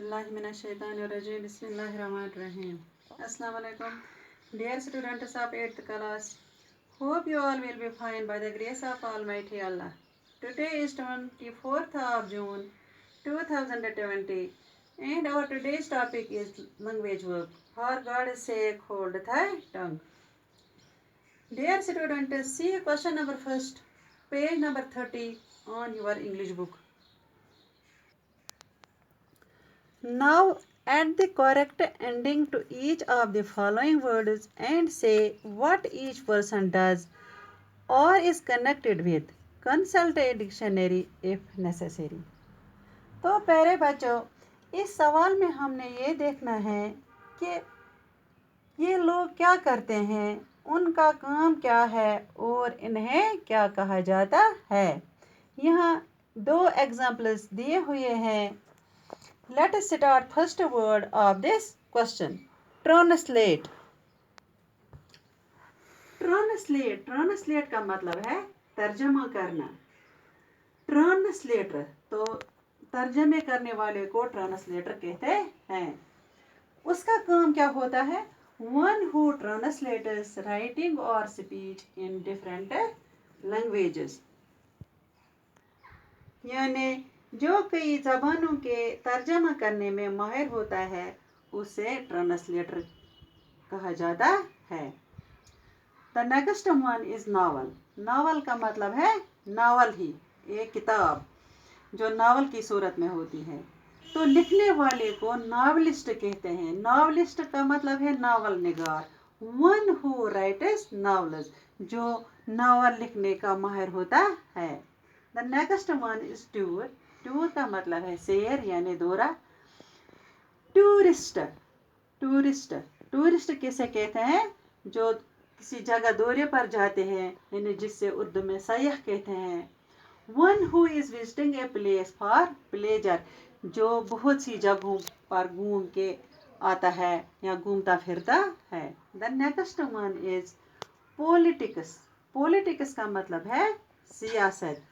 Bismillahirrahmanirrahim. Bismillahirrahmanirrahim. Assalamu alaikum. Dear students of 8th class, hope you all will be fine by the grace of Almighty Allah. Today is 24th of June 2020 and our today's topic is language work. For God's sake, hold thy tongue. Dear students, see question number first, page number 30 on your English book. Now add the correct ending to each of the following words and say what each person does or is connected with. Consult a dictionary if necessary. तो प्यारे बच्चों, इस सवाल में हमने ये देखना है कि ये लोग क्या करते हैं, उनका काम क्या है और इन्हें क्या कहा जाता है. यहाँ दो एग्जाम्पल्स दिए हुए हैं. Let us start first word of this question. Translate. Translate का मतलब है तर्जमा करना. Translator तो तर्जमे करने वाले को ट्रांसलेटर कहते हैं. उसका काम क्या होता है? One who translates writing or speech in different languages. यानी जो कई ज़बानों के तर्जमा करने में माहिर होता है उसे ट्रांसलेटर कहा जाता है. The next one is novel. Novel का मतलब है नावल ही, एक किताब जो नावल की सूरत में होती है. तो लिखने वाले को नावलिस्ट कहते हैं. नावलिस्ट का मतलब है novel Nigar. One who rights novels, जो नावल लिखने का माहिर होता है. The next one is tour. Tour का मतलब है सैर यानी दौरा. टूरिस्ट. टूरिस्ट किसे कहते हैं? जो किसी जगह दौरे पर जाते हैं, यानी जिससे उर्दू में सयाह कहते हैं. One who is visiting a place for pleasure, जो बहुत सी जगहों पर घूम के आता है या घूमता फिरता है. The next one is politics. Politics का मतलब है सियासत.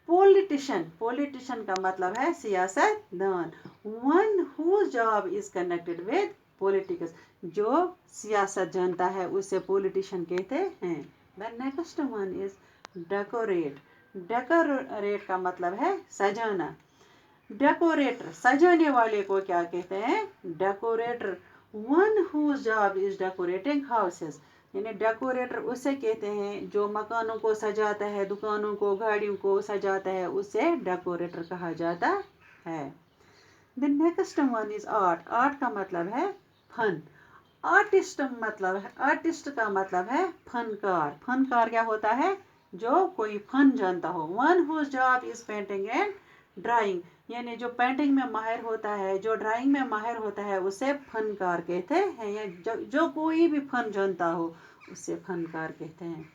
पॉलिटिशियन का मतलब है सियासतदान. One whose job is connected with politics, जो सियासत जानता है उसे पॉलिटिशियन कहते हैं. The next one is decorate. Decorate का मतलब है सजाना. डेकोरेटर, सजाने वाले को क्या कहते हैं? Decorator. One whose job is decorating houses, यानी डेकोरेटर उसे कहते हैं जो मकानों को सजाता है, दुकानों को, गाड़ियों को सजाता है, उसे डेकोरेटर कहा जाता है. The next one is art. Art का मतलब है फन. आर्टिस्ट का मतलब है फनकार. फनकार क्या होता है? जो कोई फन जानता हो. One whose job is painting and drawing, यानी जो पेंटिंग में माहिर होता है, जो ड्राइंग में माहिर होता है, उसे फनकार कहते हैं. या जो कोई भी फन जानता हो उसे फनकार कहते हैं.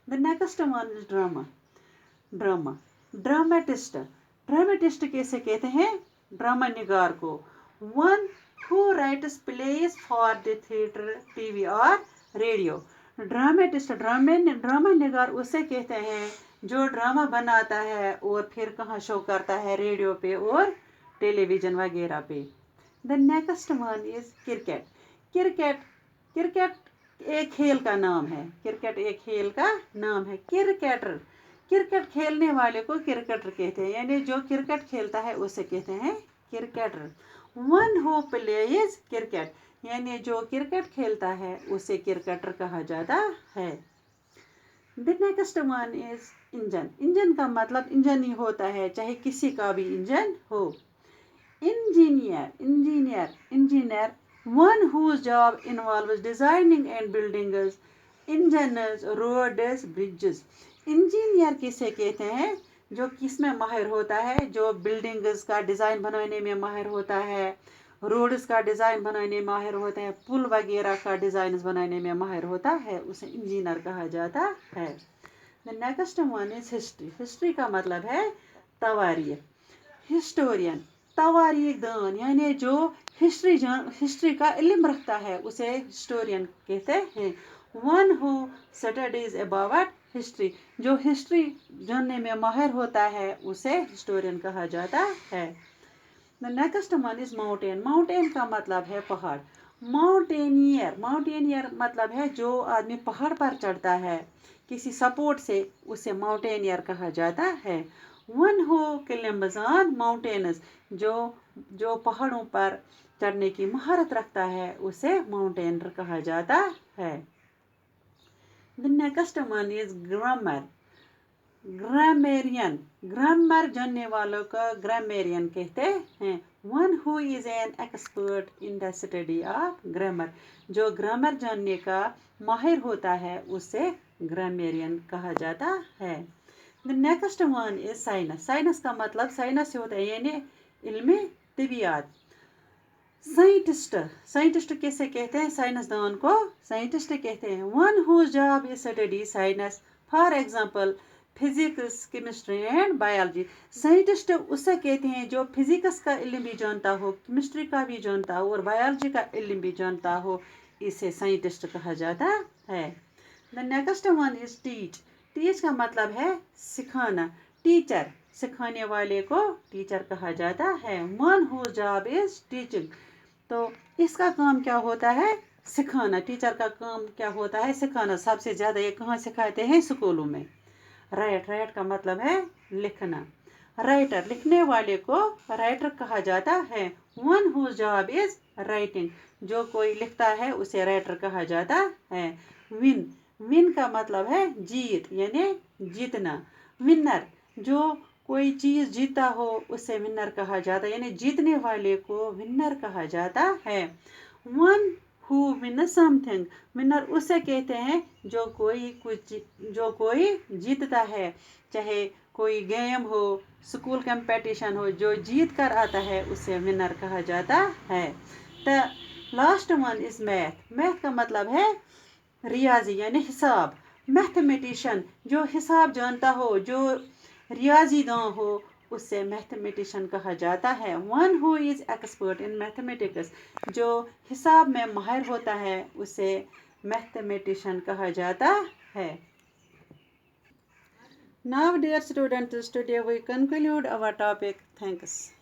The next one is drama. Dramatist कैसे कहते हैं? ड्रामा निगार को. One who rights place for the theatre, TV और रेडियो. ड्रामा निगार उसे कहते हैं जो ड्रामा बनाता है और फिर कहाँ शो करता है, रेडियो पे और टेलीविज़न वगैरह पे. The next one is cricket. Cricket एक खेल का नाम है. क्रिकेट खेलने वाले को क्रिकेटर कहते हैं, यानी जो क्रिकेट खेलता है उसे कहते हैं cricketer. One who plays cricket, यानी जो क्रिकेट खेलता है उसे क्रिकेटर कहा जाता है. The next one is engine. Engine का मतलब इंजन ही होता है, चाहे किसी का भी इंजन हो. Engineer one whose job involves designing and building engines, roads, bridges. Engineer किसे कहते हैं? जो किस में माहिर होता है? जो बिल्डिंग्स का डिज़ाइन बनाने में माहिर होता है, रोड्स का डिज़ाइन बनाने में माहिर होता है, पुल वगैरह का डिज़ाइन बनाने में माहिर होता है, उसे इंजीनियर कहा जाता है. The next one is history. History का मतलब है तवारीख. हिस्टोरियन, तवारीख दान, यानी जो हिस्ट्री का इल्म रखता है उसे हिस्टोरियन कहते हैं. One who studies about history, जो हिस्ट्री जानने में माहिर होता है उसे हिस्टोरियन कहा जाता है. The next one is mountain. Mountain का मतलब है पहाड़. Mountaineer. Mountaineer मतलब है जो आदमी पहाड़ पर चढ़ता है किसी सपोर्ट से, उसे माउंटेनियर कहा जाता है. One who climbs on mountains, जो पहाड़ों पर चढ़ने की महारत रखता है उसे माउंटेनियर कहा जाता है. The next one is grammar. Grammarian. Grammar जानने वालों को ग्रामेरियन कहते हैं. One who is an expert in the study of grammar, जो ग्रामर जानने का माहिर होता है उसे ग्रामेरियन कहा जाता है. The next one is science. Science का मतलब साइंस से होता है यानी इल्म तिबियात. साइंटिस्ट. साइंटिस्ट किसे कहते हैं? साइंसदान को साइंटिस्ट कहते हैं. One whose job is study science. For example physics, chemistry and biology. Scientist उसे कहते हैं जो फिजिक्स का इल्म भी जानता हो, केमिस्ट्री का भी जानता हो और बायोलॉजी का इल्म भी जानता हो, इसे साइंटिस्ट कहा जाता है. The next one is teach. Teach का मतलब है सिखाना. टीचर, सिखाने वाले को टीचर कहा जाता है. One whose job is teaching. तो इसका काम क्या होता है? सिखाना. टीचर का काम क्या होता है? सिखाना. सबसे ज़्यादा ये कहाँ सिखाते हैं? स्कूलों में. राइट. राइट का मतलब है लिखना. राइटर, लिखने वाले को राइटर कहा जाता है. One whose job is writing. जो कोई लिखता है उसे राइटर कहा जाता है. विन. विन का मतलब है जीत यानी जीतना. विनर, जो कोई चीज़ जीता हो उसे विनर कहा जाता है यानी जीतने वाले को विनर कहा जाता है. One who win something. Winner उसे कहते हैं जो कोई जीतता है, चाहे कोई गेम हो, स्कूल कंपटीशन हो, जो जीत कर आता है उसे विनर कहा जाता है. The last one is math. Math का मतलब है रियाजी यानी हिसाब. मैथमेटिशियन, जो हिसाब जानता हो, जो रियाजी दां हो, उससे मैथमेटिशियन कहा जाता है. One who is expert in mathematics. जो हिसाब में माहिर होता है उसे मैथमेटिशियन कहा जाता है. Now dear students, today we conclude our topic. Thanks.